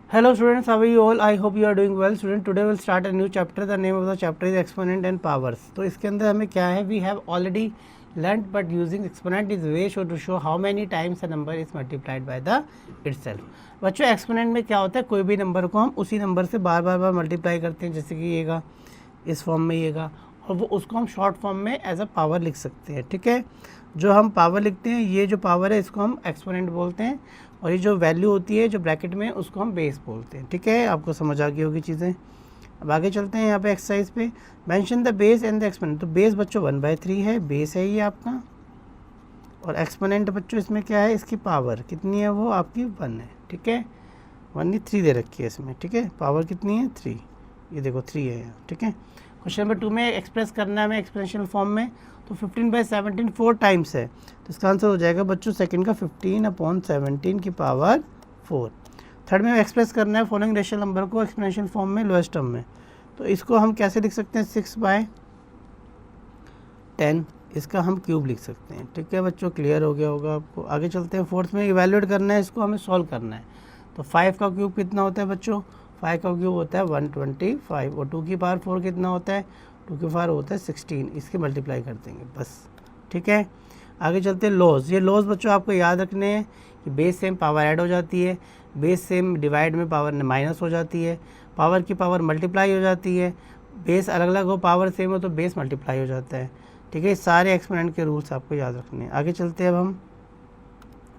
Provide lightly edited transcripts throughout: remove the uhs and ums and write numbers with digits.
Hello students, how are you all? I hope you are doing well. Student, today we'll start a new chapter. The name of the chapter is exponent and powers. तो इसके अंदर हमें क्या है, we have already learnt, but using exponent is way to show how many times a number is multiplied by the itself. बच्चों exponent में क्या होता है, कोई भी नंबर को हम उसी नंबर से बार बार मल्टीप्लाई करते हैं, जैसे कि येगा इस फॉर्म में येगा, और वो उसको हम शॉर्ट फॉर्म में एज अ पावर लिख सकते हैं. ठीक है, जो हम पावर लिखते हैं, ये जो पावर है इसको हम एक्सपोनेंट बोलते हैं, और ये जो वैल्यू होती है जो ब्रैकेट में उसको हम बेस बोलते हैं. ठीक है, आपको समझ आ गई होगी चीज़ें. अब आगे चलते हैं यहाँ पे एक्सरसाइज पे. Mention the base and the exponent. तो बेस बच्चों 1/3 है, बेस है ये आपका, और एक्सपोनेंट बच्चों इसमें क्या है, इसकी पावर कितनी है, वो आपकी 1 है. ठीक है, 1 नहीं 3 दे रखी है इसमें. ठीक है, पावर कितनी है 3, ये देखो 3 है यहाँ. ठीक है, क्वेश्चन नंबर 2 में एक्सप्रेस करना है हमें एक्सपोनेंशियल फॉर्म में. तो 15/17 4 टाइम्स है, तो इसका आंसर हो जाएगा बच्चों सेकंड का 15/17 की पावर 4. थर्ड में एक्सप्रेस करना है फॉलोइंग रेशनल नंबर को एक्सपोनेंशियल फॉर्म में लोएस्ट टर्म में. तो इसको हम कैसे लिख सकते हैं, 6/10, इसका हम क्यूब लिख सकते हैं. ठीक है बच्चों, क्लियर हो गया होगा आपको. आगे चलते हैं. फोर्थ में इवैल्यूएट करना है, इसको हमें सॉल्व करना है. तो 5 का क्यूब कितना होता है बच्चों, 5 का क्यूब होता है 125, और 2 की पावर 4 कितना होता है, 2 की पावर होता है 16. इसके मल्टीप्लाई कर देंगे बस. ठीक है, आगे चलते हैं. लॉज, ये लॉज बच्चों आपको याद रखने हैं कि बेस सेम पावर ऐड हो जाती है, बेस सेम डिवाइड में पावर माइनस हो जाती है, पावर की पावर मल्टीप्लाई हो जाती है, बेस अलग अलग हो पावर सेम हो तो बेस मल्टीप्लाई हो जाता है. ठीक है, सारे एक्सपोनेंट के रूल्स आपको याद रखने हैं. आगे चलते हैं. अब हम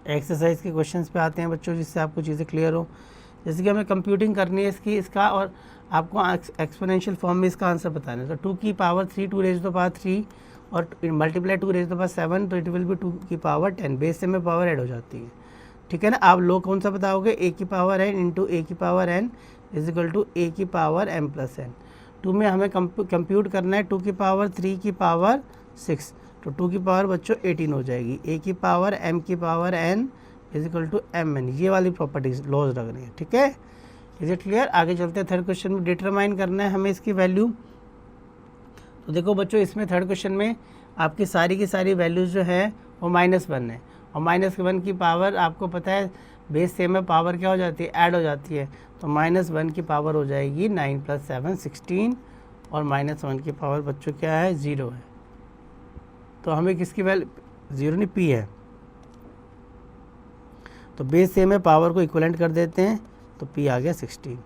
एक्सरसाइज के क्वेश्चंस पे आते हैं बच्चों, जिससे आपको चीज़ें क्लियर हो. जैसे कि हमें कंप्यूटिंग करनी है इसका, और आपको एक्सपोनेंशियल फॉर्म में इसका आंसर बताना है. तो 2 की power 3, 2 raise to the power 3, और multiply 2 raise to the power 7, तो इट विल बी 2 की पावर 10. बेस से में पावर ऐड हो जाती है. ठीक है ना, आप लोग कौन सा बताओगे, a की पावर n इंटू a की power n is equal to a की पावर m+n. 2 में हमें कंप्यूट करना है 2 की पावर 3 की पावर 6, तो 2 की पावर बच्चों 18 हो जाएगी. a की पावर m की power n is equal to mn. ये वाली प्रॉपर्टीज लॉज लग रही है. ठीक है, इज इट क्लियर. आगे चलते हैं. थर्ड क्वेश्चन में डिटरमाइन करना है हमें इसकी वैल्यू. तो देखो बच्चों, इसमें थर्ड क्वेश्चन में आपकी सारी की सारी वैल्यूज जो है वो -1 है, और -1 की पावर आपको पता है बेस सेम है, पावर क्या हो जाती है, ऐड हो जाती है. तो -1 की पावर हो जाएगी 9 + 7 16, और -1 की पावर बच्चों क्या है, 0 है. तो हमें किसकी वैल्यू 0 नहीं p है, तो बेस सेम है, पावर को इक्वलेंट कर देते हैं, तो p आ गया 16.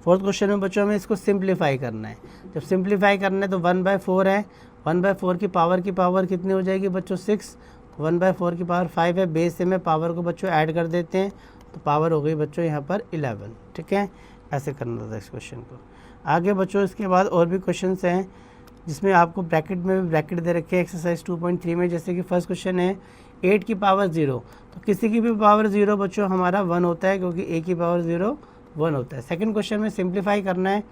फोर्थ क्वेश्चन में बच्चों हमें इसको सिंप्लीफाई करना है. जब सिंप्लीफाई करना है तो 1/4 है, 1/4 की पावर कितनी हो जाएगी बच्चों 6, 1/4 की पावर 5 है, बेस से में पावर को बच्चों ऐड कर देते हैं, तो पावर हो गई बच्चों यहाँ पर 11. ठीक है, ऐसे करना था इस क्वेश्चन को. आगे बच्चों इसके बाद और भी क्वेश्चन हैं जिसमें आपको ब्रैकेट में ब्रैकेट दे रखे हैं एक्सरसाइज 2.3 में. जैसे कि फर्स्ट क्वेश्चन है 8 की पावर 0, तो किसी की भी पावर 0 बच्चों हमारा 1 होता है, क्योंकि a की पावर 0 1 होता है. सेकंड क्वेश्चन में सिंप्लीफाई करना है,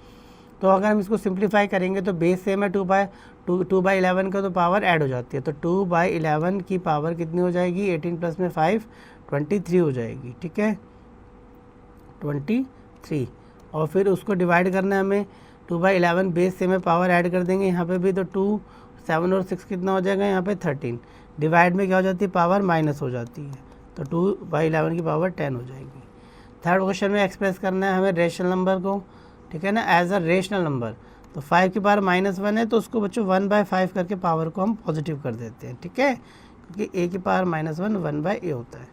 तो अगर हम इसको सिंप्लीफाई करेंगे तो बेस सेम है 2/11 का, तो पावर ऐड हो जाती है. तो 2/11 की पावर कितनी हो जाएगी, 18 प्लस में 5 23 हो जाएगी. ठीक है, 23, और फिर उसको डिवाइड करना है हमें. 2/11 बेस सेम है, पावर ऐड कर देंगे यहाँ पे भी, तो 2 7 और 6 कितना हो जाएगा यहाँ पे 13. डिवाइड में क्या हो जाती है, पावर माइनस हो जाती है, तो 2/11 की पावर 10 हो जाएगी. थर्ड क्वेश्चन में एक्सप्रेस करना है हमें रेशनल नंबर को. ठीक है ना, एज अ रेशनल नंबर. तो 5 की पावर -1 है, तो उसको बच्चों 1/5 करके पावर को हम पॉजिटिव कर देते हैं. ठीक है, क्योंकि a की पावर -1 1/a होता है.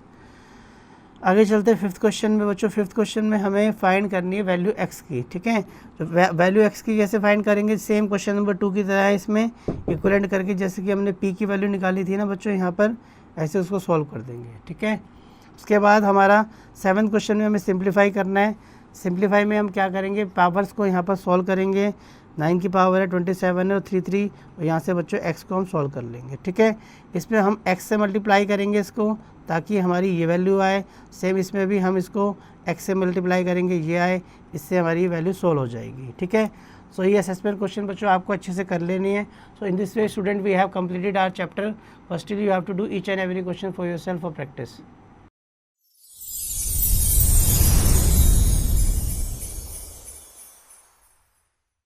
आगे चलते हैं फिफ्थ क्वेश्चन में बच्चों. फिफ्थ क्वेश्चन में हमें फाइंड करनी है वैल्यू x की. ठीक है, तो वैल्यू x की कैसे फाइंड करेंगे, सेम क्वेश्चन नंबर 2 की तरह है, इसमें इक्वलेंट करके जैसे कि हमने p की वैल्यू निकाली थी ना बच्चों यहाँ पर, ऐसे उसको सॉल्व कर देंगे. ठीक है, उसके बाद हमारा 7th क्वेश्चन में हमें सिंप्लीफाई करना है. सिंप्लीफाई में हम क्या करेंगे, पावर्स को यहाँ पर सॉल्व करेंगे. 9 की पावर है 27 है, और 3 और यहाँ से बच्चों x को हम सॉल्व कर लेंगे. ठीक है, इसमें हम x से मल्टीप्लाई करेंगे इसको, ताकि हमारी ये वैल्यू आए. सेम इसमें भी हम इसको x से मल्टीप्लाई करेंगे, ये आए, इससे हमारी वैल्यू सॉल्व हो जाएगी. ठीक है, सो ये असेसमेंट क्वेश्चन बच्चों आपको अच्छे से कर लेनी है. So in this way student we have completed our chapter. Firstly you have to do each and every question for yourself for practice.